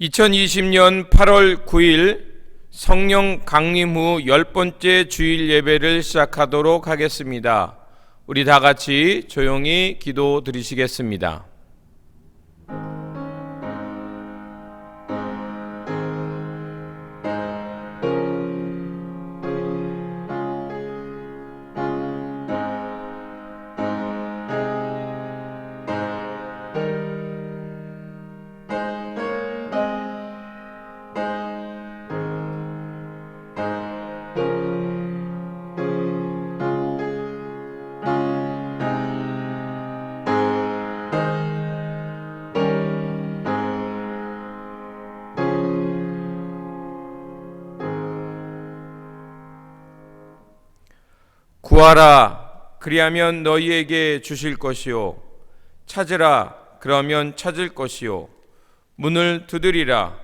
2020년 8월 9일 성령 강림 후 10번째 주일 예배를 시작하도록 하겠습니다. 우리 다 같이 조용히 기도 드리시겠습니다. 구하라, 그리하면 너희에게 주실 것이요. 찾으라, 그러면 찾을 것이요. 문을 두드리라,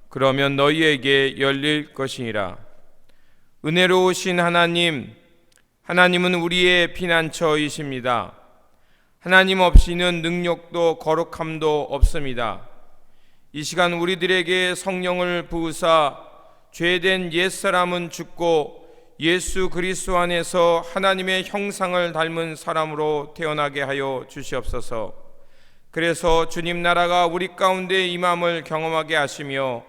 그러면 너희에게 열릴 것이니라. 은혜로우신 하나님, 하나님은 우리의 피난처이십니다. 하나님 없이는 능력도 거룩함도 없습니다. 이 시간 우리들에게 성령을 부으사 죄된 옛사람은 죽고 예수 그리스도 안에서 하나님의 형상을 닮은 사람으로 태어나게 하여 주시옵소서. 그래서 주님 나라가 우리 가운데 임함을 경험하게 하시며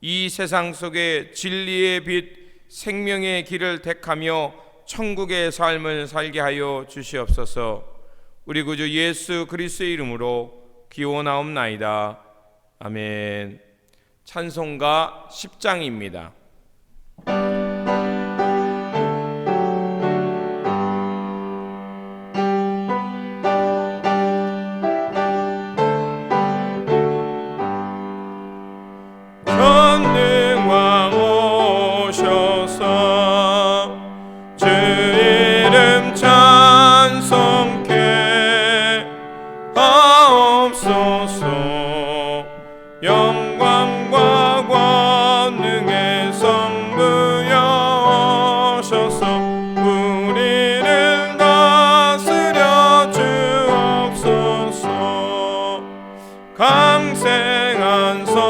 이 세상 속에 진리의 빛, 생명의 길을 택하며 천국의 삶을 살게 하여 주시옵소서. 우리 구주 예수 그리스도의 이름으로 기원하옵나이다. 아멘. 찬송가 10장입니다. 영광과 권능의 성부여 오셔서 우리를 다스려 주옵소서. 강생한 성자여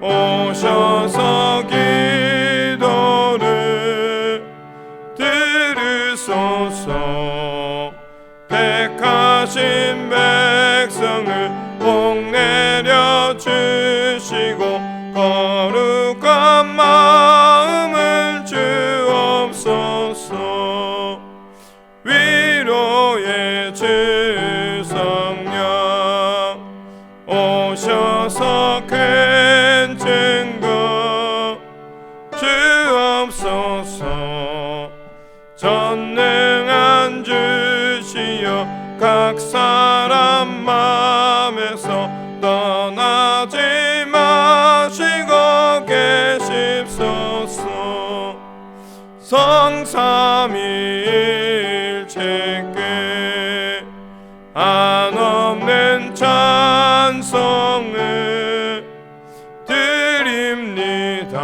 오셔서 기도를 들으소서. 택하신 백성을 복내려 주시고 거룩한 마음을 주옵소서. 위로의 주 성령 오셔서 큰 증거 주옵소서. 전능한 주시여 각 사람 마음에서 떠나지 마시고 계십소서. 성삼위일체께 한없는 찬송을 드립니다.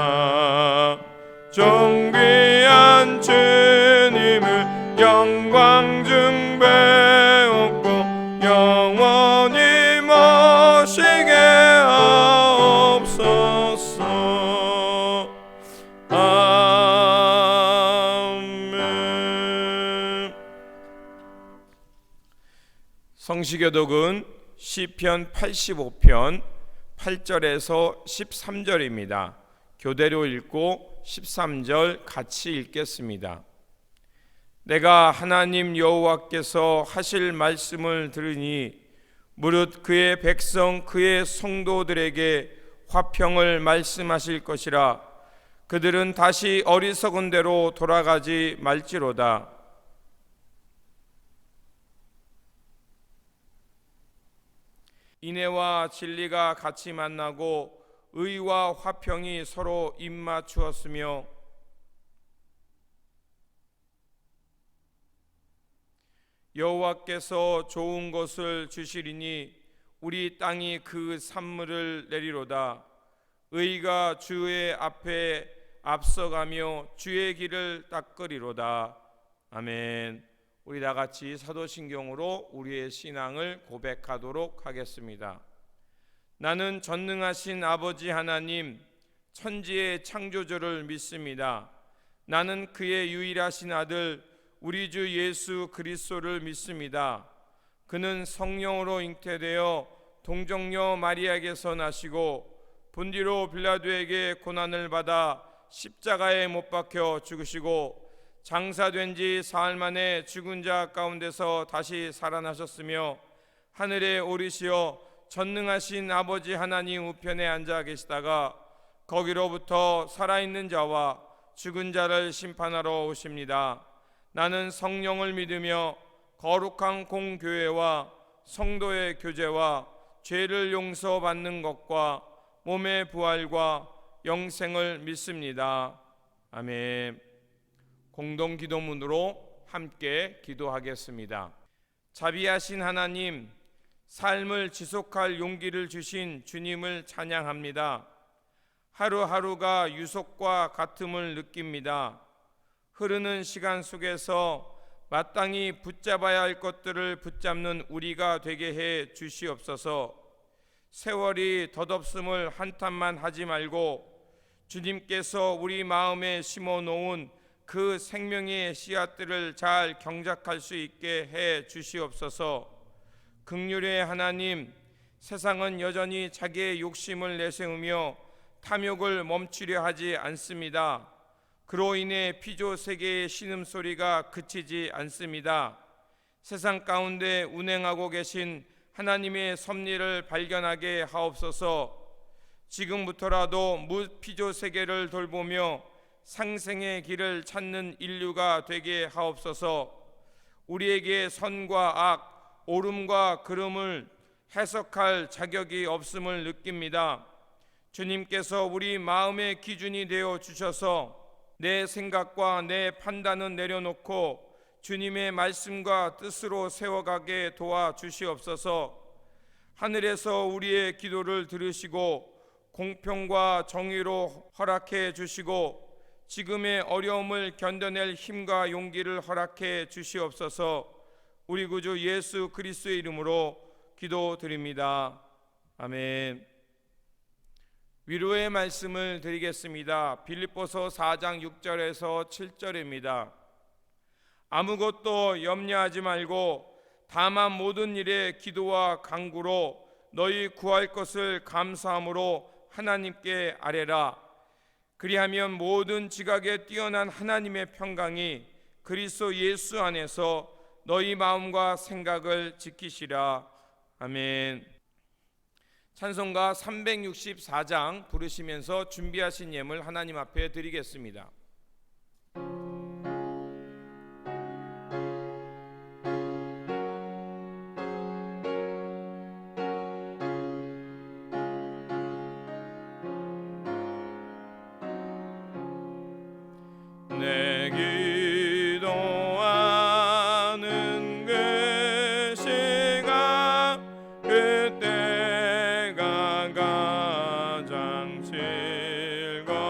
존귀한 주님을 영광 중배옵고 영원히 모시게 하옵소서. 아멘. 성시교독은 시편 85편 8절에서 13절입니다. 교대로 읽고 13절 같이 읽겠습니다. 내가 하나님 여호와께서 하실 말씀을 들으니 무릇 그의 백성 그의 성도들에게 화평을 말씀하실 것이라. 그들은 다시 어리석은 대로 돌아가지 말지로다. 인애와 진리가 같이 만나고 의와 화평이 서로 입맞추었으며 여호와께서 좋은 것을 주시리니 우리 땅이 그 산물을 내리로다. 의가 주의 앞에 앞서가며 주의 길을 닦으리로다. 아멘. 우리 다 같이 사도신경으로 우리의 신앙을 고백하도록 하겠습니다. 나는 전능하신 아버지 하나님, 천지의 창조주를 믿습니다. 나는 그의 유일하신 아들 우리 주 예수 그리스도를 믿습니다. 그는 성령으로 잉태되어 동정녀 마리아에게서 나시고 본디로 빌라도에게 고난을 받아 십자가에 못 박혀 죽으시고 장사된 지 사흘 만에 죽은 자 가운데서 다시 살아나셨으며 하늘에 오르시어 전능하신 아버지 하나님 우편에 앉아 계시다가 거기로부터 살아있는 자와 죽은 자를 심판하러 오십니다. 나는 성령을 믿으며 거룩한 공교회와 성도의 교제와 죄를 용서받는 것과 몸의 부활과 영생을 믿습니다. 아멘. 공동 기도문으로 함께 기도하겠습니다. 자비하신 하나님, 삶을 지속할 용기를 주신 주님을 찬양합니다. 하루하루가 유속과 같음을 느낍니다. 흐르는 시간 속에서 마땅히 붙잡아야 할 것들을 붙잡는 우리가 되게 해 주시옵소서. 세월이 덧없음을 한탄만 하지 말고 주님께서 우리 마음에 심어 놓은 그 생명의 씨앗들을 잘 경작할 수 있게 해 주시옵소서. 긍휼의 하나님, 세상은 여전히 자기의 욕심을 내세우며 탐욕을 멈추려 하지 않습니다. 그로 인해 피조 세계의 신음소리가 그치지 않습니다. 세상 가운데 운행하고 계신 하나님의 섭리를 발견하게 하옵소서. 지금부터라도 무피조 세계를 돌보며 상생의 길을 찾는 인류가 되게 하옵소서. 우리에게 선과 악, 옳음과 그름을 해석할 자격이 없음을 느낍니다. 주님께서 우리 마음의 기준이 되어 주셔서 내 생각과 내 판단은 내려놓고 주님의 말씀과 뜻으로 세워가게 도와주시옵소서. 하늘에서 우리의 기도를 들으시고 공평과 정의로 허락해 주시고 지금의 어려움을 견뎌낼 힘과 용기를 허락해 주시옵소서. 우리 구주 예수 그리스도의 이름으로 기도드립니다. 아멘. 위로의 말씀을 드리겠습니다. 빌립보서 4장 6절에서 7절입니다. 아무것도 염려하지 말고 다만 모든 일에 기도와 간구로 너희 구할 것을 감사함으로 하나님께 아뢰라. 그리하면 모든 지각에 뛰어난 하나님의 평강이 그리스도 예수 안에서 너희 마음과 생각을 지키시라. 아멘. 찬송가 364장 부르시면서 준비하신 예물 하나님 앞에 드리겠습니다. 내 기도하는 그 시간 그때가 가장 즐겁다.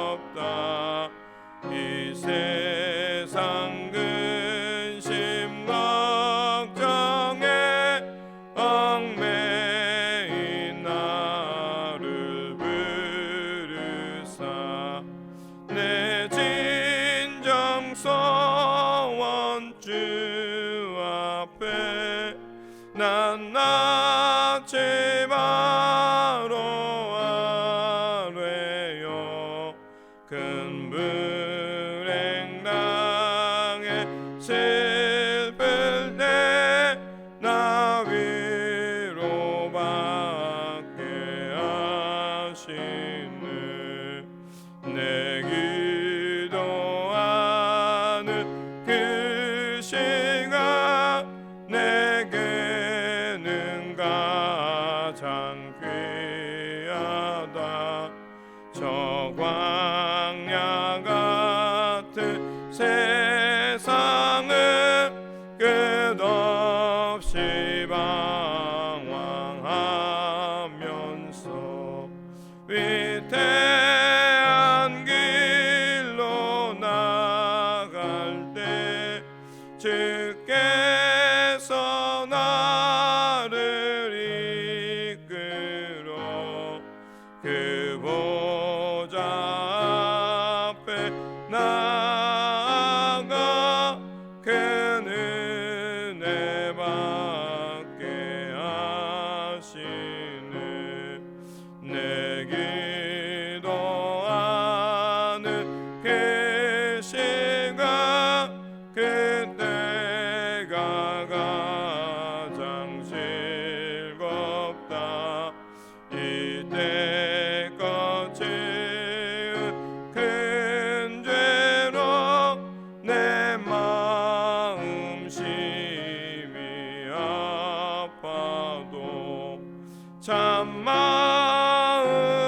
한 마음으로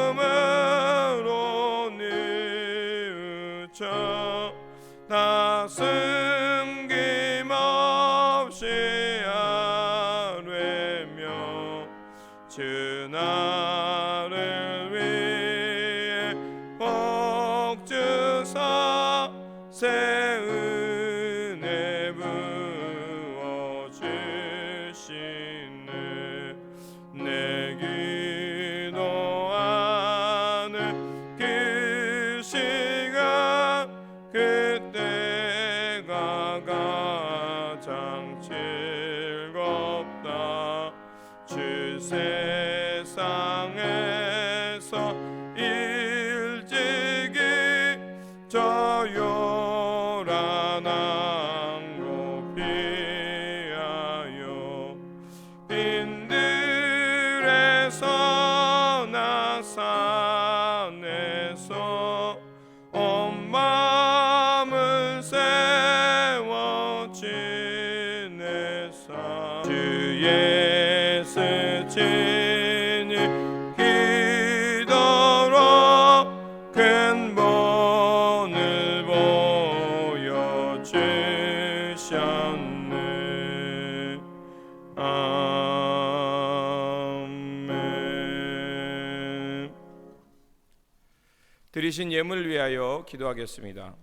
뉘우쳐 다 숨김없이 아뢰며 주 나를 위해 복 주사 새 은혜 부어 주시네. 내 기도하는 그 시간 그때가 가장 즐겁다. 주 세상에서 일찍이 저 요란한 곳 피하여 빈들에서 나산에서 온 마음을 세워 지내사 주 예수 친히 기도로 큰 본을 보여주셨네. 아멘. 드리신 예물을 위하여 기도하겠습니다.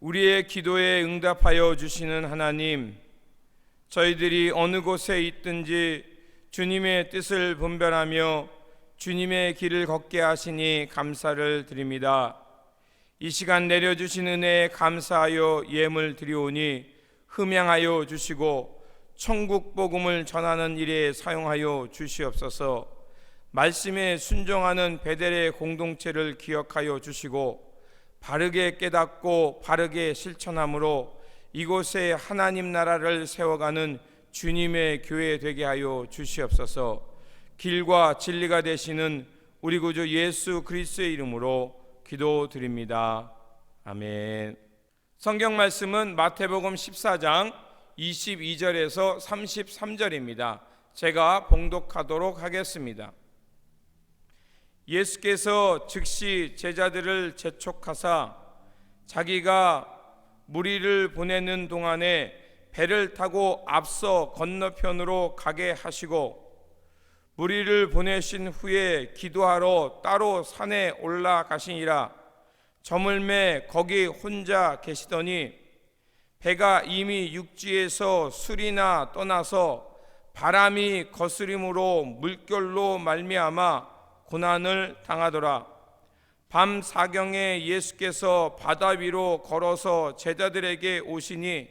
우리의 기도에 응답하여 주시는 하나님, 저희들이 어느 곳에 있든지 주님의 뜻을 분별하며 주님의 길을 걷게 하시니 감사를 드립니다. 이 시간 내려주신 은혜에 감사하여 예물 드리오니 흠양하여 주시고 천국 복음을 전하는 일에 사용하여 주시옵소서. 말씀에 순종하는 베델의 공동체를 기억하여 주시고 바르게 깨닫고 바르게 실천함으로 이곳에 하나님 나라를 세워가는 주님의 교회 되게 하여 주시옵소서. 길과 진리가 되시는 우리 구주 예수 그리스도의 이름으로 기도드립니다. 아멘. 성경 말씀은 마태복음 14장 22절에서 33절입니다. 제가 봉독하도록 하겠습니다. 예수께서 즉시 제자들을 재촉하사 자기가 무리를 보내는 동안에 배를 타고 앞서 건너편으로 가게 하시고 무리를 보내신 후에 기도하러 따로 산에 올라가시니라. 저물매 거기 혼자 계시더니 배가 이미 육지에서 술이나 떠나서 바람이 거스림으로 물결로 말미암아 고난을 당하더라. 밤 사경에 예수께서 바다 위로 걸어서 제자들에게 오시니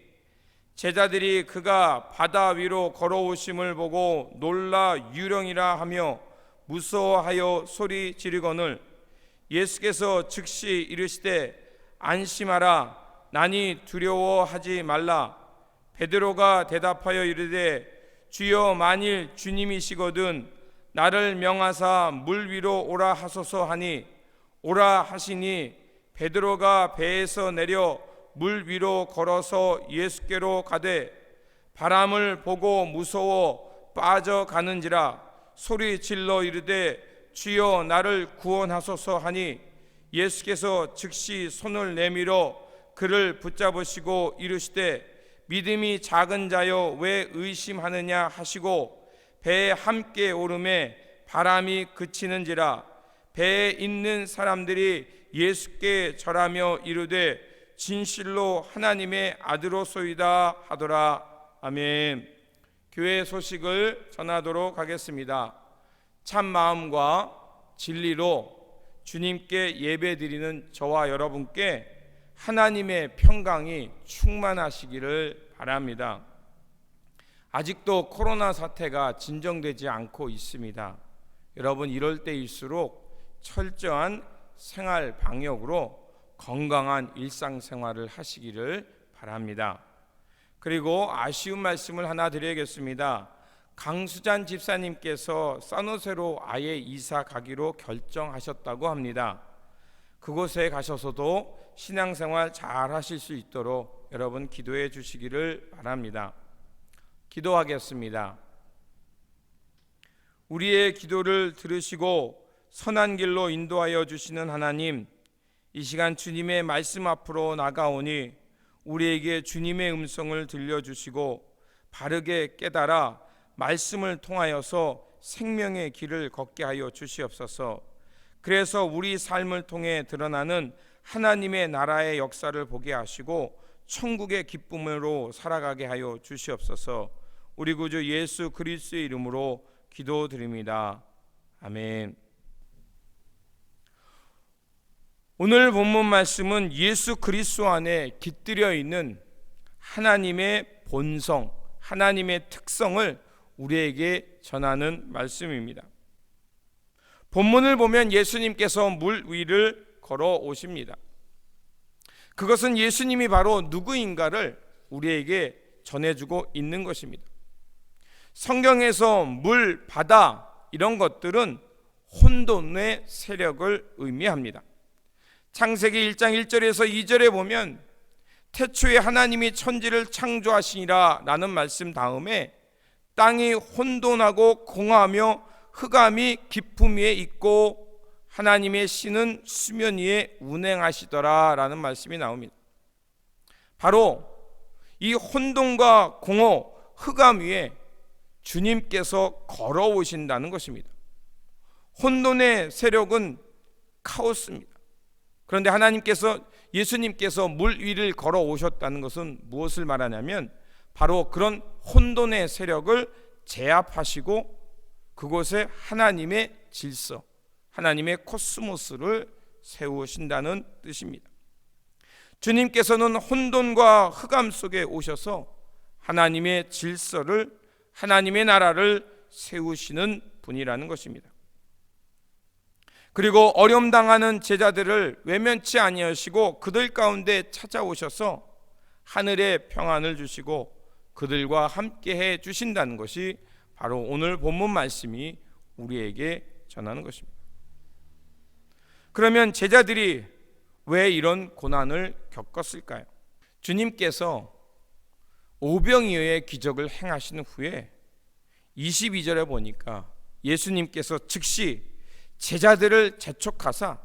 제자들이 그가 바다 위로 걸어오심을 보고 놀라 유령이라 하며 무서워하여 소리 지르거늘 예수께서 즉시 이르시되 안심하라 나니 두려워하지 말라. 베드로가 대답하여 이르되 주여 만일 주님이시거든 나를 명하사 물 위로 오라 하소서 하니 오라 하시니 베드로가 배에서 내려 물 위로 걸어서 예수께로 가되 바람을 보고 무서워 빠져가는지라 소리 질러 이르되 주여 나를 구원하소서 하니 예수께서 즉시 손을 내밀어 그를 붙잡으시고 이르시되 믿음이 작은 자여 왜 의심하느냐 하시고 배에 함께 오르매 바람이 그치는지라 배에 있는 사람들이 예수께 절하며 이르되 진실로 하나님의 아들로소이다 하더라. 아멘. 교회 소식을 전하도록 하겠습니다. 참 마음과 진리로 주님께 예배드리는 저와 여러분께 하나님의 평강이 충만하시기를 바랍니다. 아직도 코로나 사태가 진정되지 않고 있습니다. 여러분 이럴 때일수록 철저한 생활 방역으로 건강한 일상생활을 하시기를 바랍니다. 그리고 아쉬운 말씀을 하나 드려야겠습니다. 강수잔 집사님께서 산호세로 아예 이사 가기로 결정하셨다고 합니다. 그곳에 가셔서도 신앙생활 잘 하실 수 있도록 여러분 기도해 주시기를 바랍니다. 기도하겠습니다. 우리의 기도를 들으시고 선한 길로 인도하여 주시는 하나님, 이 시간 주님의 말씀 앞으로 나가오니 우리에게 주님의 음성을 들려주시고 바르게 깨달아 말씀을 통하여서 생명의 길을 걷게 하여 주시옵소서. 그래서 우리 삶을 통해 드러나는 하나님의 나라의 역사를 보게 하시고 천국의 기쁨으로 살아가게 하여 주시옵소서. 우리 구주 예수 그리스도의 이름으로 기도드립니다. 아멘. 오늘 본문 말씀은 예수 그리스도 안에 깃들여 있는 하나님의 본성, 하나님의 특성을 우리에게 전하는 말씀입니다. 본문을 보면 예수님께서 물 위를 걸어 오십니다. 그것은 예수님이 바로 누구인가를 우리에게 전해주고 있는 것입니다. 성경에서 물, 바다 이런 것들은 혼돈의 세력을 의미합니다. 창세기 1장 1절에서 2절에 보면 태초에 하나님이 천지를 창조하시니라 라는 말씀 다음에 땅이 혼돈하고 공허하며 흑암이 깊음 위에 있고 하나님의 신은 수면 위에 운행하시더라 라는 말씀이 나옵니다. 바로 이 혼돈과 공허, 흑암 위에 주님께서 걸어오신다는 것입니다. 혼돈의 세력은 카오스입니다. 그런데 예수님께서 물 위를 걸어오셨다는 것은 무엇을 말하냐면 바로 그런 혼돈의 세력을 제압하시고 그곳에 하나님의 질서, 하나님의 코스모스를 세우신다는 뜻입니다. 주님께서는 혼돈과 흑암 속에 오셔서 하나님의 질서를, 하나님의 나라를 세우시는 분이라는 것입니다. 그리고 어려움 당하는 제자들을 외면치 아니하시고 그들 가운데 찾아오셔서 하늘의 평안을 주시고 그들과 함께 해 주신다는 것이 바로 오늘 본문 말씀이 우리에게 전하는 것입니다. 그러면 제자들이 왜 이런 고난을 겪었을까요? 주님께서 오병이어의 기적을 행하신 후에 22절에 보니까 예수님께서 즉시 제자들을 재촉하사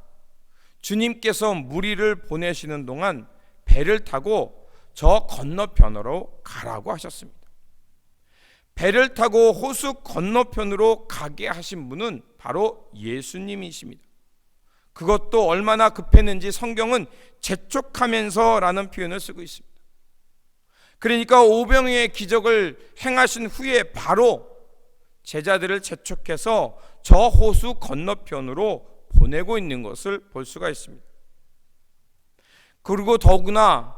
주님께서 무리를 보내시는 동안 배를 타고 저 건너편으로 가라고 하셨습니다. 배를 타고 호수 건너편으로 가게 하신 분은 바로 예수님이십니다. 그것도 얼마나 급했는지 성경은 재촉하면서 라는 표현을 쓰고 있습니다. 그러니까 오병이어의 기적을 행하신 후에 바로 제자들을 재촉해서 저 호수 건너편으로 보내고 있는 것을 볼 수가 있습니다. 그리고 더구나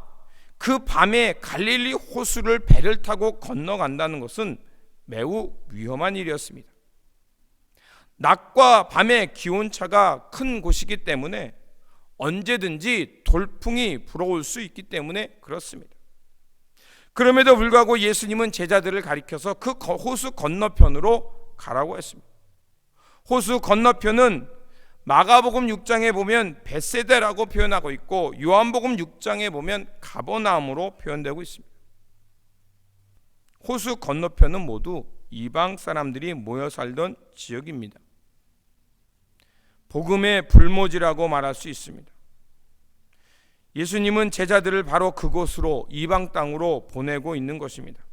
그 밤에 갈릴리 호수를 배를 타고 건너간다는 것은 매우 위험한 일이었습니다. 낮과 밤의 기온차가 큰 곳이기 때문에 언제든지 돌풍이 불어올 수 있기 때문에 그렇습니다. 그럼에도 불구하고 예수님은 제자들을 가리켜서 그 호수 건너편으로 가라고 했습니다. 호수 건너편은 마가복음 6장에 보면 벳세다라고 표현하고 있고 요한복음 6장에 보면 가버나움으로 표현되고 있습니다. 호수 건너편은 모두 이방 사람들이 모여 살던 지역입니다. 복음의 불모지라고 말할 수 있습니다. 예수님은 제자들을 바로 그곳으로, 이방 땅으로 보내고 있는 것입니다.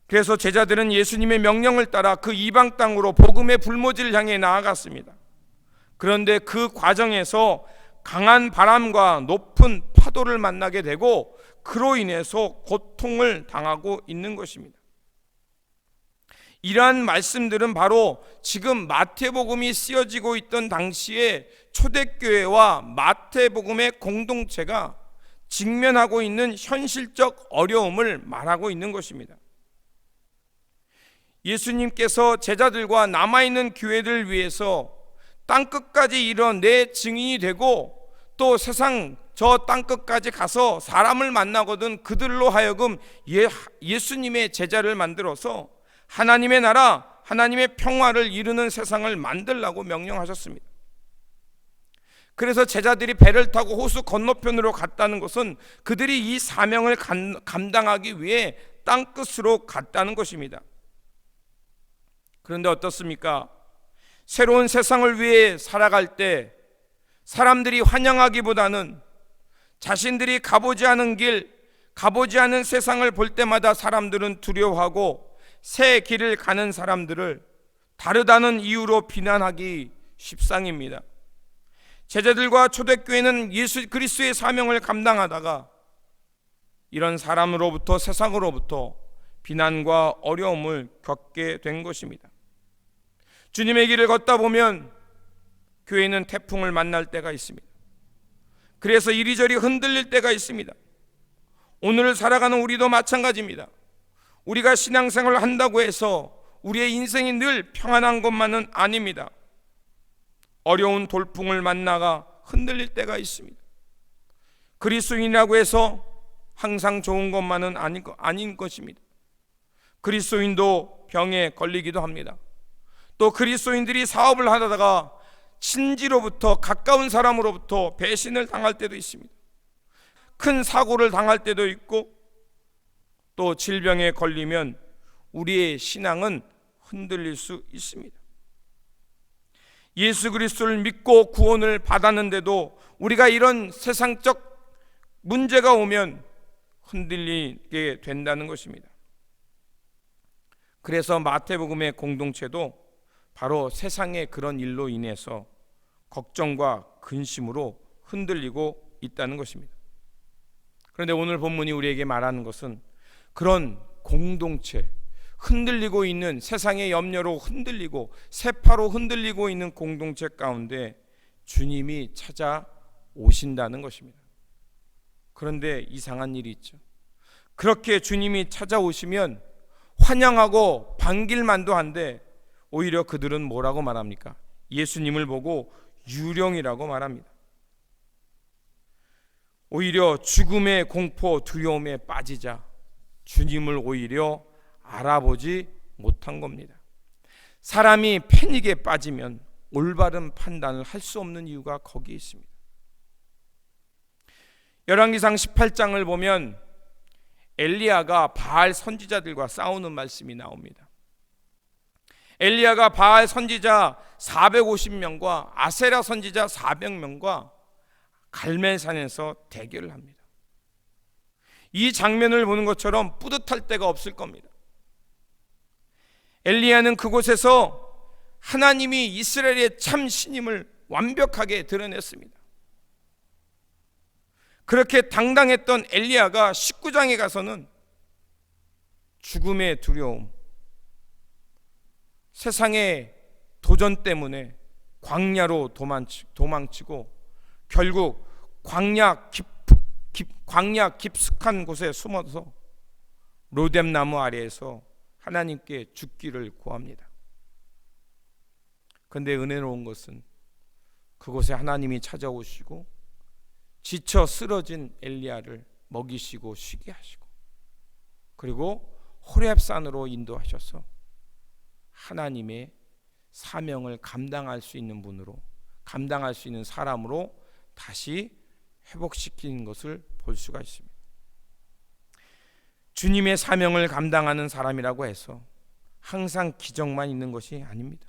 그래서 제자들은 예수님의 명령을 따라 그 이방 땅으로 복음의 불모지를 향해 나아갔습니다. 그런데 그 과정에서 강한 바람과 높은 파도를 만나게 되고 그로 인해서 고통을 당하고 있는 것입니다. 이러한 말씀들은 바로 지금 마태복음이 쓰여지고 있던 당시에 초대교회와 마태복음의 공동체가 직면하고 있는 현실적 어려움을 말하고 있는 것입니다. 예수님께서 제자들과 남아있는 교회를 위해서 땅끝까지 이르러 내 증인이 되고 또 세상 저 땅끝까지 가서 사람을 만나거든 그들로 하여금 예수님의 제자를 만들어서 하나님의 나라, 하나님의 평화를 이루는 세상을 만들라고 명령하셨습니다. 그래서 제자들이 배를 타고 호수 건너편으로 갔다는 것은 그들이 이 사명을 감당하기 위해 땅끝으로 갔다는 것입니다. 그런데 어떻습니까? 새로운 세상을 위해 살아갈 때 사람들이 환영하기보다는 자신들이 가보지 않은 길, 가보지 않은 세상을 볼 때마다 사람들은 두려워하고 새 길을 가는 사람들을 다르다는 이유로 비난하기 십상입니다. 제자들과 초대교회는 예수 그리스도의 사명을 감당하다가 이런 사람으로부터, 세상으로부터 비난과 어려움을 겪게 된 것입니다. 주님의 길을 걷다 보면 교회는 태풍을 만날 때가 있습니다. 그래서 이리저리 흔들릴 때가 있습니다. 오늘을 살아가는 우리도 마찬가지입니다. 우리가 신앙생활을 한다고 해서 우리의 인생이 늘 평안한 것만은 아닙니다. 어려운 돌풍을 만나가 흔들릴 때가 있습니다. 그리스도인이라고 해서 항상 좋은 것만은 아닌 것입니다. 그리스도인도 병에 걸리기도 합니다. 또 그리스도인들이 사업을 하다가 친지로부터, 가까운 사람으로부터 배신을 당할 때도 있습니다. 큰 사고를 당할 때도 있고, 또 질병에 걸리면 우리의 신앙은 흔들릴 수 있습니다. 예수 그리스도를 믿고 구원을 받았는데도 우리가 이런 세상적 문제가 오면 흔들리게 된다는 것입니다. 그래서 마태복음의 공동체도 바로 세상의 그런 일로 인해서 걱정과 근심으로 흔들리고 있다는 것입니다. 그런데 오늘 본문이 우리에게 말하는 것은 그런 공동체, 흔들리고 있는, 세상의 염려로 흔들리고 세파로 흔들리고 있는 공동체 가운데 주님이 찾아오신다는 것입니다. 그런데 이상한 일이 있죠. 그렇게 주님이 찾아오시면 환영하고 반길만도 한데 오히려 그들은 뭐라고 말합니까? 예수님을 보고 유령이라고 말합니다. 오히려 죽음의 공포, 두려움에 빠지자 주님을 오히려 알아보지 못한 겁니다. 사람이 패닉에 빠지면 올바른 판단을 할 수 없는 이유가 거기에 있습니다. 열왕기상 18장을 보면 엘리야가 바알 선지자들과 싸우는 말씀이 나옵니다. 엘리야가 바알 선지자 450명과 아세라 선지자 400명과 갈멜산에서 대결을 합니다. 이 장면을 보는 것처럼 뿌듯할 데가 없을 겁니다. 엘리야는 그곳에서 하나님이 이스라엘의 참 신임을 완벽하게 드러냈습니다. 그렇게 당당했던 엘리야가 19장에 가서는 죽음의 두려움, 세상의 도전 때문에 광야로 도망치고 결국 광야 깊숙한 곳에 숨어서 로뎀나무 아래에서 하나님께 죽기를 구합니다. 그런데 은혜로운 것은 그곳에 하나님이 찾아오시고 지쳐 쓰러진 엘리야를 먹이시고 쉬게 하시고, 그리고 호렙산으로 인도하셔서 하나님의 사명을 감당할 수 있는 분으로, 감당할 수 있는 사람으로 다시 회복시키는 것을 볼 수가 있습니다. 주님의 사명을 감당하는 사람이라고 해서 항상 기적만 있는 것이 아닙니다.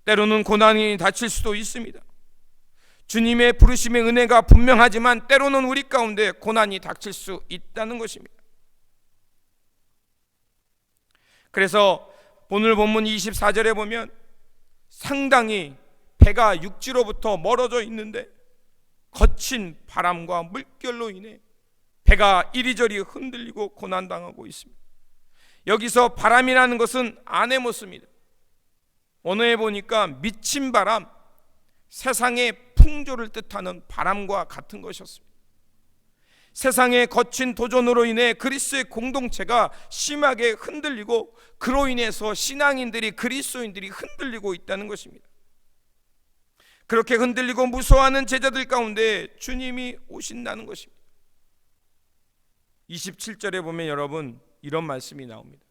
때로는 고난이 닥칠 수도 있습니다. 주님의 부르심의 은혜가 분명하지만 때로는 우리 가운데 고난이 닥칠 수 있다는 것입니다. 그래서 오늘 본문 24절에 보면 상당히 배가 육지로부터 멀어져 있는데 거친 바람과 물결로 인해 배가 이리저리 흔들리고 고난당하고 있습니다. 여기서 바람이라는 것은 아네모스입니다. 언어에 보니까 미친 바람, 세상의 풍조를 뜻하는 바람과 같은 것이었습니다. 세상의 거친 도전으로 인해 그리스도의 공동체가 심하게 흔들리고 그로 인해서 신앙인들이, 그리스도인들이 흔들리고 있다는 것입니다. 그렇게 흔들리고 무서워하는 제자들 가운데 주님이 오신다는 것입니다. 27절에 보면 여러분 이런 말씀이 나옵니다.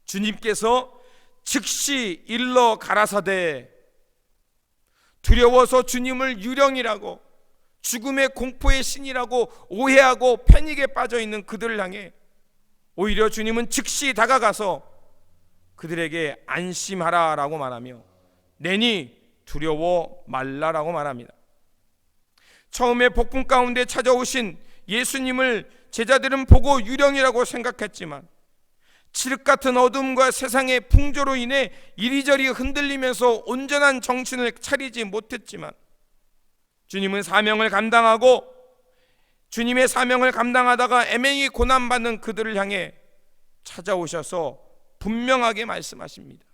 주님께서 즉시 일러 가라사대, 두려워서 주님을 유령이라고, 죽음의 공포의 신이라고 오해하고 패닉에 빠져 있는 그들을 향해 오히려 주님은 즉시 다가가서 그들에게 안심하라라고 말하며 내니 두려워 말라라고 말합니다. 처음에 복음 가운데 찾아오신 예수님을 제자들은 보고 유령이라고 생각했지만 칠흑 같은 어둠과 세상의 풍조로 인해 이리저리 흔들리면서 온전한 정신을 차리지 못했지만 주님은 사명을 감당하고 주님의 사명을 감당하다가 애매히 고난받는 그들을 향해 찾아오셔서 분명하게 말씀하십니다.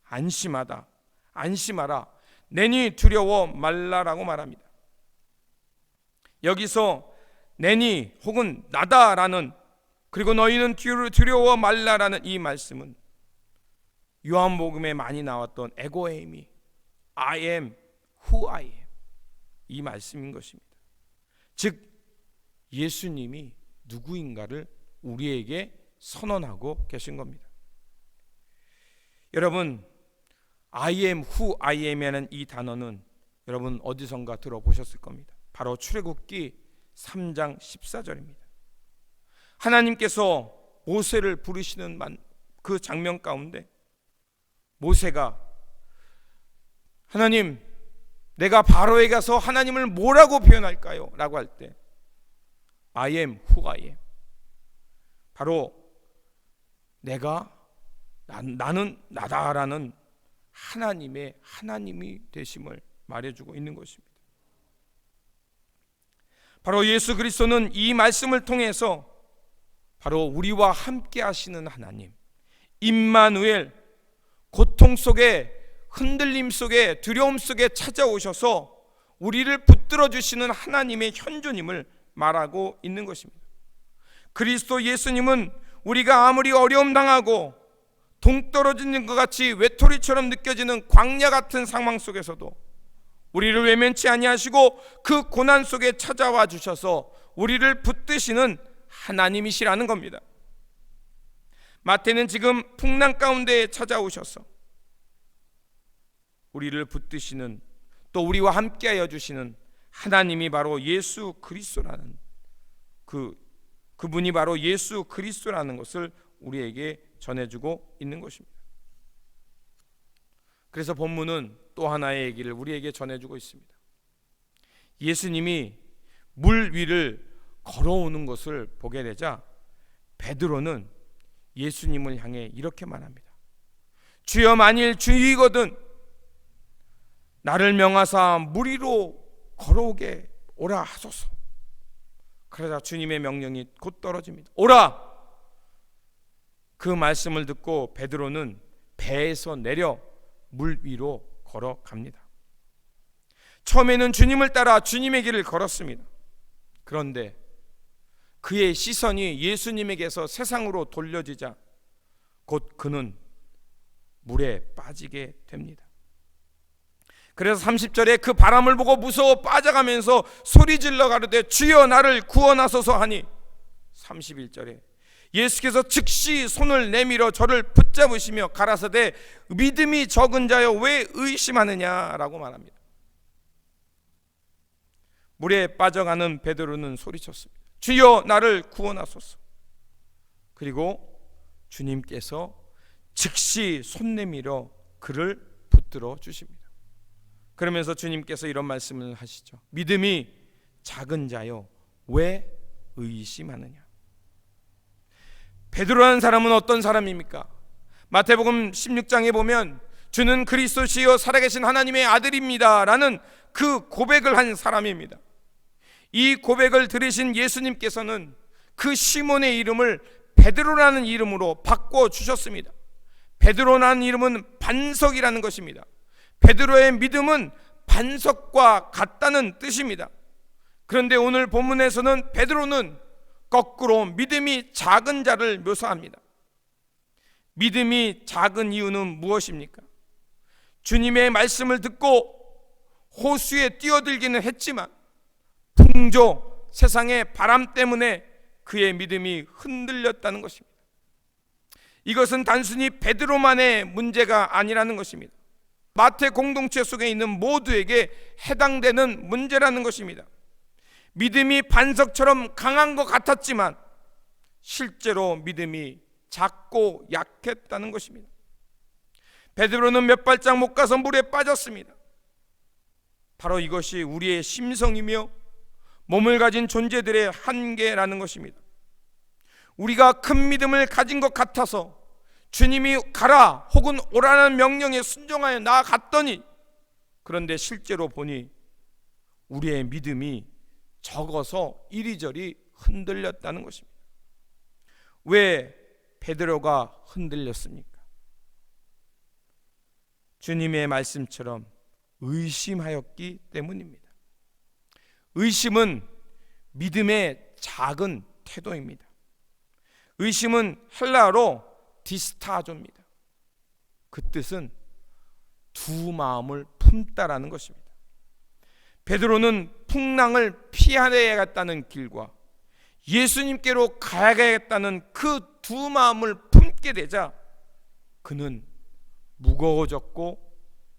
안심하다, 안심하라, 내니 두려워 말라라고 말합니다. 여기서 내니 혹은 나다라는, 그리고 너희는 두려워 말라라는 이 말씀은 요한복음에 많이 나왔던 에고에이미, I am who I am, 이 말씀인 것입니다. 즉 예수님이 누구인가를 우리에게 선언하고 계신 겁니다. 여러분, I am who I am이라는 이 단어는 여러분 어디선가 들어보셨을 겁니다. 바로 출애굽기 3장 14절입니다. 하나님께서 모세를 부르시는 그 장면 가운데 모세가 하나님, 내가 바로에게 가서 하나님을 뭐라고 표현할까요? 라고 할 때 I am who I am, 바로 나는 나다라는 하나님의 하나님이 되심을 말해주고 있는 것입니다. 바로 예수 그리스도는 이 말씀을 통해서 바로 우리와 함께 하시는 하나님, 임마누엘, 고통 속에, 흔들림 속에, 두려움 속에 찾아오셔서 우리를 붙들어 주시는 하나님의 현존임을 말하고 있는 것입니다. 그리스도 예수님은 우리가 아무리 어려움 당하고 동떨어지는 것 같이 외톨이처럼 느껴지는 광야 같은 상황 속에서도 우리를 외면치 아니하시고 그 고난 속에 찾아와 주셔서 우리를 붙드시는 하나님이시라는 겁니다. 마태는 지금 풍랑 가운데 찾아오셔서 우리를 붙드시는, 또 우리와 함께하여 주시는 하나님이 바로 예수 그리스도라는 그분이 바로 예수 그리스도라는 것을 우리에게 전해주고 있는 것입니다. 그래서 본문은 또 하나의 얘기를 우리에게 전해주고 있습니다. 예수님이 물 위를 걸어오는 것을 보게 되자 베드로는 예수님을 향해 이렇게 말합니다. 주여, 만일 주이거든 나를 명하사 물 위로 걸어오게 오라 하소서. 그러자 주님의 명령이 곧 떨어집니다. 오라! 그 말씀을 듣고 베드로는 배에서 내려 물 위로 걸어갑니다. 처음에는 주님을 따라 주님의 길을 걸었습니다. 그런데 그의 시선이 예수님에게서 세상으로 돌려지자 곧 그는 물에 빠지게 됩니다. 그래서 30절에 그 바람을 보고 무서워 빠져가면서 소리질러 가로되 주여 나를 구원하소서 하니 31절에 예수께서 즉시 손을 내밀어 저를 붙잡으시며 가라사대 믿음이 적은 자여 왜 의심하느냐라고 말합니다. 물에 빠져가는 베드로는 소리쳤습니다. 주여 나를 구원하소서. 그리고 주님께서 즉시 손 내밀어 그를 붙들어 주십니다. 그러면서 주님께서 이런 말씀을 하시죠. 믿음이 작은 자여 왜 의심하느냐. 베드로라는 사람은 어떤 사람입니까? 마태복음 16장에 보면 주는 그리스도시요 살아계신 하나님의 아들입니다 라는 그 고백을 한 사람입니다. 이 고백을 들으신 예수님께서는 그 시몬의 이름을 베드로라는 이름으로 바꿔주셨습니다. 베드로라는 이름은 반석이라는 것입니다. 베드로의 믿음은 반석과 같다는 뜻입니다. 그런데 오늘 본문에서는 베드로는 거꾸로 믿음이 작은 자를 묘사합니다. 믿음이 작은 이유는 무엇입니까? 주님의 말씀을 듣고 호수에 뛰어들기는 했지만 풍조, 세상의 바람 때문에 그의 믿음이 흔들렸다는 것입니다. 이것은 단순히 베드로만의 문제가 아니라는 것입니다. 마태 공동체 속에 있는 모두에게 해당되는 문제라는 것입니다. 믿음이 반석처럼 강한 것 같았지만 실제로 믿음이 작고 약했다는 것입니다. 베드로는 몇 발짝 못 가서 물에 빠졌습니다. 바로 이것이 우리의 심성이며 몸을 가진 존재들의 한계라는 것입니다. 우리가 큰 믿음을 가진 것 같아서 주님이 가라 혹은 오라는 명령에 순종하여 나아갔더니, 그런데 실제로 보니 우리의 믿음이 적어서 이리저리 흔들렸다는 것입니다. 왜 베드로가 흔들렸습니까? 주님의 말씀처럼 의심하였기 때문입니다. 의심은 믿음의 작은 태도입니다. 의심은 헬라어로 디스타조입니다. 그 뜻은 두 마음을 품다라는 것입니다. 베드로는 풍랑을 피하야겠다는 길과 예수님께로 가야겠다는 그 두 마음을 품게 되자 그는 무거워졌고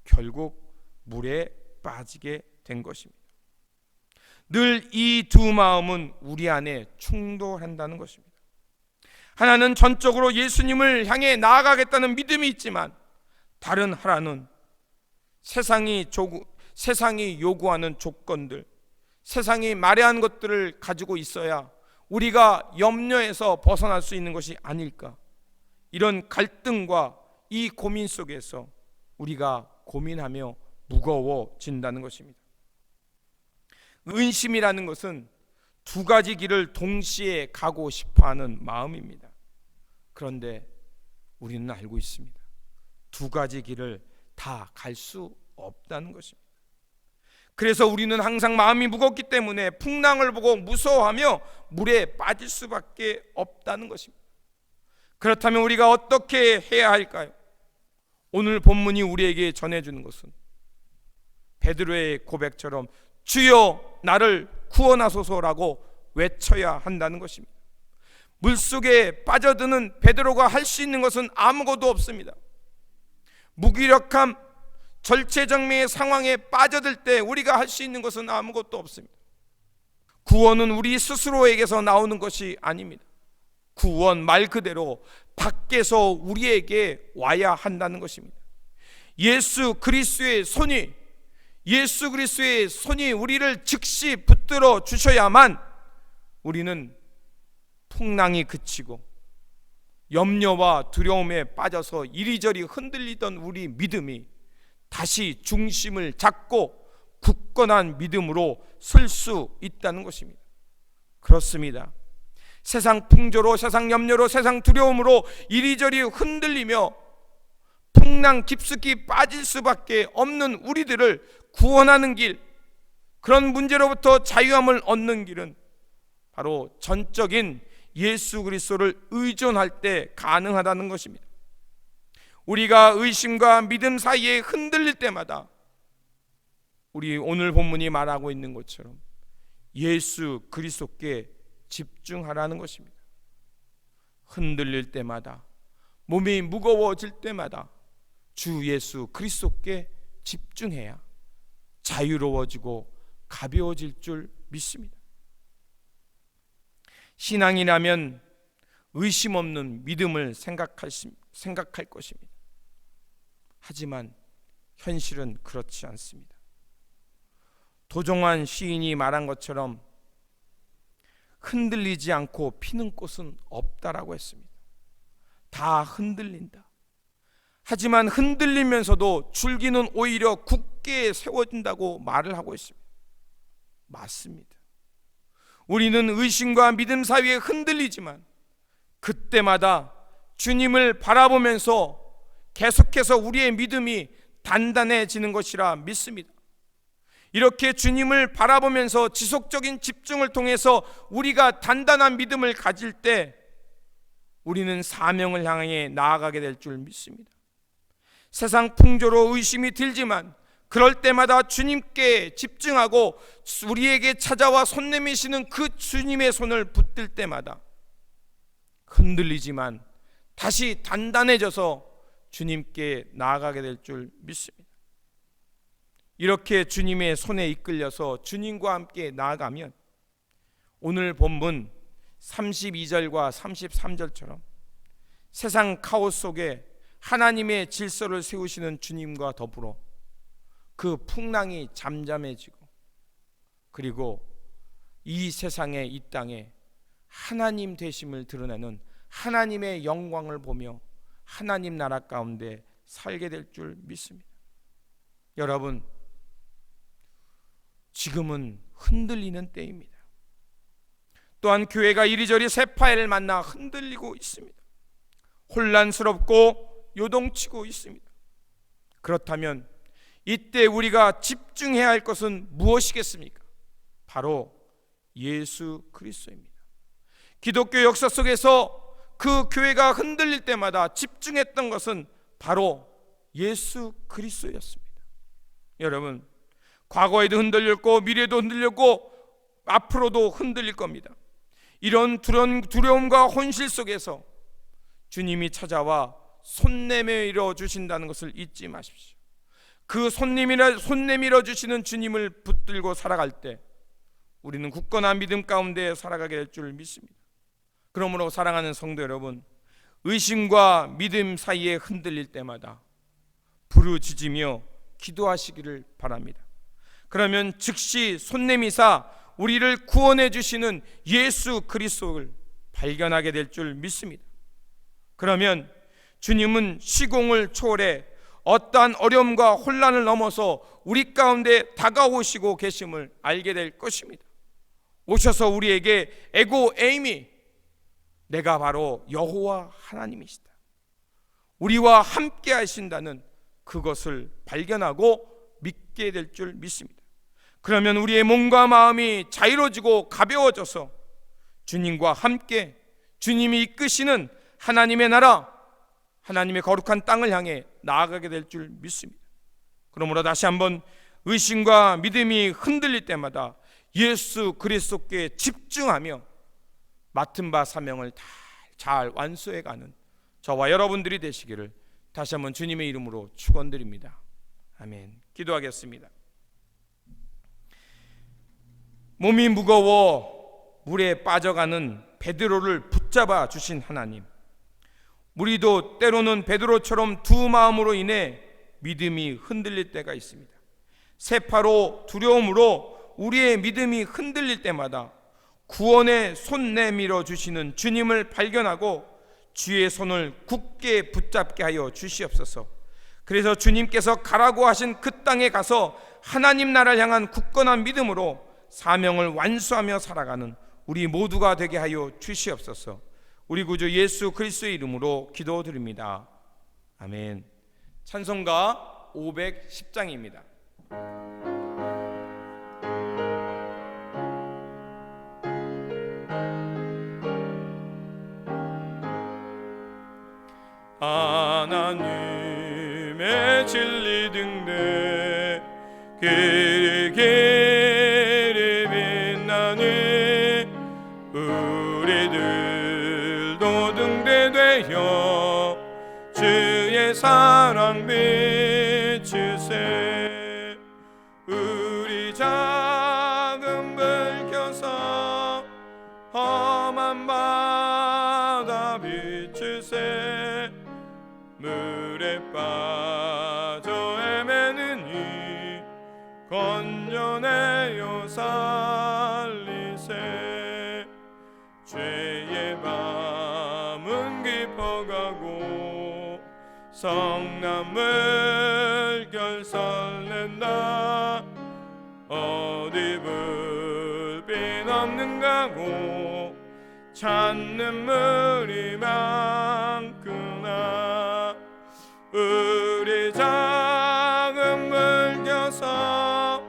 결국 물에 빠지게 된 것입니다. 늘 이 두 마음은 우리 안에 충돌한다는 것입니다. 하나는 전적으로 예수님을 향해 나아가겠다는 믿음이 있지만, 다른 하나는 세상이 요구하는 조건들, 세상이 말해한 것들을 가지고 있어야 우리가 염려에서 벗어날 수 있는 것이 아닐까. 이런 갈등과 이 고민 속에서 우리가 고민하며 무거워진다는 것입니다. 의심이라는 것은 두 가지 길을 동시에 가고 싶어하는 마음입니다. 그런데 우리는 알고 있습니다. 두 가지 길을 다 갈 수 없다는 것입니다. 그래서 우리는 항상 마음이 무겁기 때문에 풍랑을 보고 무서워하며 물에 빠질 수밖에 없다는 것입니다. 그렇다면 우리가 어떻게 해야 할까요? 오늘 본문이 우리에게 전해주는 것은 베드로의 고백처럼 주여 나를 구원하소서라고 외쳐야 한다는 것입니다. 물속에 빠져드는 베드로가 할 수 있는 것은 아무것도 없습니다. 무기력함, 절체절명의 상황에 빠져들 때 우리가 할 수 있는 것은 아무것도 없습니다. 구원은 우리 스스로에게서 나오는 것이 아닙니다. 구원 말 그대로 밖에서 우리에게 와야 한다는 것입니다. 예수 그리스도의 손이 우리를 즉시 붙들어 주셔야만 우리는 풍랑이 그치고 염려와 두려움에 빠져서 이리저리 흔들리던 우리 믿음이 다시 중심을 잡고 굳건한 믿음으로 설 수 있다는 것입니다. 그렇습니다. 세상 풍조로, 세상 염려로, 세상 두려움으로 이리저리 흔들리며 풍랑 깊숙이 빠질 수밖에 없는 우리들을 구원하는 길, 그런 문제로부터 자유함을 얻는 길은 바로 전적인 예수 그리스도를 의존할 때 가능하다는 것입니다. 우리가 의심과 믿음 사이에 흔들릴 때마다 우리 오늘 본문이 말하고 있는 것처럼 예수 그리스도께 집중하라는 것입니다. 흔들릴 때마다, 몸이 무거워질 때마다 주 예수 그리스도께 집중해야 자유로워지고 가벼워질 줄 믿습니다. 신앙이라면 의심 없는 믿음을 생각할 것입니다. 하지만 현실은 그렇지 않습니다. 도종환 시인이 말한 것처럼 흔들리지 않고 피는 꽃은 없다라고 했습니다. 다 흔들린다. 하지만 흔들리면서도 줄기는 오히려 굳게 세워진다고 말을 하고 있습니다. 맞습니다. 우리는 의심과 믿음 사이에 흔들리지만 그때마다 주님을 바라보면서 계속해서 우리의 믿음이 단단해지는 것이라 믿습니다. 이렇게 주님을 바라보면서 지속적인 집중을 통해서 우리가 단단한 믿음을 가질 때 우리는 사명을 향해 나아가게 될 줄 믿습니다. 세상 풍조로 의심이 들지만 그럴 때마다 주님께 집중하고 우리에게 찾아와 손 내미시는 그 주님의 손을 붙들 때마다 흔들리지만 다시 단단해져서 주님께 나아가게 될 줄 믿습니다. 이렇게 주님의 손에 이끌려서 주님과 함께 나아가면 오늘 본문 32절과 33절처럼 세상 카오스 속에 하나님의 질서를 세우시는 주님과 더불어 그 풍랑이 잠잠해지고, 그리고 이 세상에, 이 땅에 하나님 되심을 드러내는 하나님의 영광을 보며 하나님 나라 가운데 살게 될 줄 믿습니다. 여러분, 지금은 흔들리는 때입니다. 또한 교회가 이리저리 쇠파해를 만나 흔들리고 있습니다. 혼란스럽고 요동치고 있습니다. 그렇다면 이때 우리가 집중해야 할 것은 무엇이겠습니까? 바로 예수 그리스도입니다. 기독교 역사 속에서 그 교회가 흔들릴 때마다 집중했던 것은 바로 예수 그리스도였습니다. 여러분, 과거에도 흔들렸고 미래도 흔들렸고 앞으로도 흔들릴 겁니다. 이런 두려움과 혼실 속에서 주님이 찾아와 손 내밀어 주신다는 것을 잊지 마십시오. 그 손 내밀어 주시는 주님을 붙들고 살아갈 때 우리는 굳건한 믿음 가운데 살아가게 될 줄 믿습니다. 그러므로 사랑하는 성도 여러분, 의심과 믿음 사이에 흔들릴 때마다 부르짖으며 기도하시기를 바랍니다. 그러면 즉시 손 내미사 우리를 구원해 주시는 예수 그리스도를 발견하게 될 줄 믿습니다. 그러면 주님은 시공을 초월해 어떠한 어려움과 혼란을 넘어서 우리 가운데 다가오시고 계심을 알게 될 것입니다. 오셔서 우리에게 에고 에이미, 내가 바로 여호와 하나님이시다, 우리와 함께 하신다는 그것을 발견하고 믿게 될 줄 믿습니다. 그러면 우리의 몸과 마음이 자유로워지고 가벼워져서 주님과 함께 주님이 이끄시는 하나님의 나라, 하나님의 거룩한 땅을 향해 나아가게 될 줄 믿습니다. 그러므로 다시 한번 의심과 믿음이 흔들릴 때마다 예수 그리스도께 집중하며 맡은 바 사명을 잘 완수해가는 저와 여러분들이 되시기를 다시 한번 주님의 이름으로 축원드립니다. 아멘. 기도하겠습니다. 몸이 무거워 물에 빠져가는 베드로를 붙잡아 주신 하나님, 우리도 때로는 베드로처럼 두 마음으로 인해 믿음이 흔들릴 때가 있습니다. 세파로 두려움으로 우리의 믿음이 흔들릴 때마다 구원의 손 내밀어 주시는 주님을 발견하고 주의 손을 굳게 붙잡게 하여 주시옵소서. 그래서 주님께서 가라고 하신 그 땅에 가서 하나님 나라를 향한 굳건한 믿음으로 사명을 완수하며 살아가는 우리 모두가 되게 하여 주시옵소서. 우리 구주 예수 그리스도의 이름으로 기도드립니다. 아멘. 찬송가 510장입니다. 하나님의 진리 등대 길이 길이 빛나니 우리들도 등대되어 주의 사랑 비추세. 우리 작은 불 켜서 험한 바다 비추세. 물에 빠져 헤매느니 건져내어 살리세. 죄의 밤은 깊어가고 성남을 결설낸다. 어디 불빛 없는가고 찾는 물이 많구나. 우리 작은 물 껴서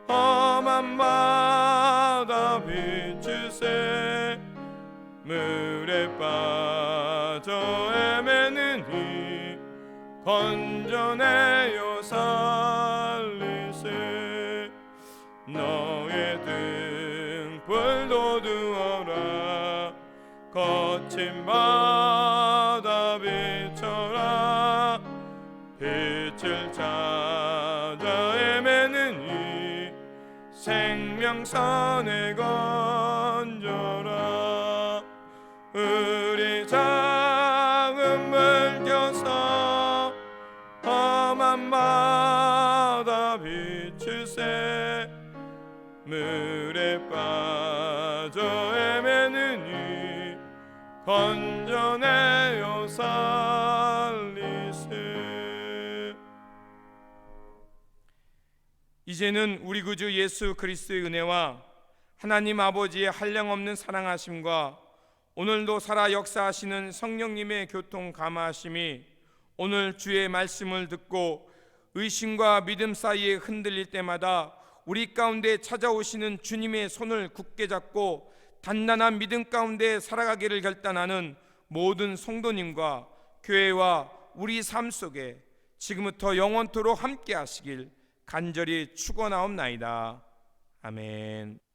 험한 바다 비추세. 물에 빠져 헤매느니 건져내어 살리세. 너의 등불도 두어라. 거친 바다 비춰라. 빛을 찾아 헤매느니 생명선에 건져라. 우리 작은 물 껴서 밤마다 비추세 물에 빠져 헤매느니 건져내어 살리세. 이제는 우리 구주 예수 그리스도의 은혜와 하나님 아버지의 한량없는 사랑하심과 오늘도 살아 역사하시는 성령님의 교통 감화하심이 오늘 주의 말씀을 듣고 의심과 믿음 사이에 흔들릴 때마다 우리 가운데 찾아오시는 주님의 손을 굳게 잡고 단단한 믿음 가운데 살아가기를 결단하는 모든 성도님과 교회와 우리 삶 속에 지금부터 영원토록 함께 하시길 간절히 축원하옵나이다. 아멘.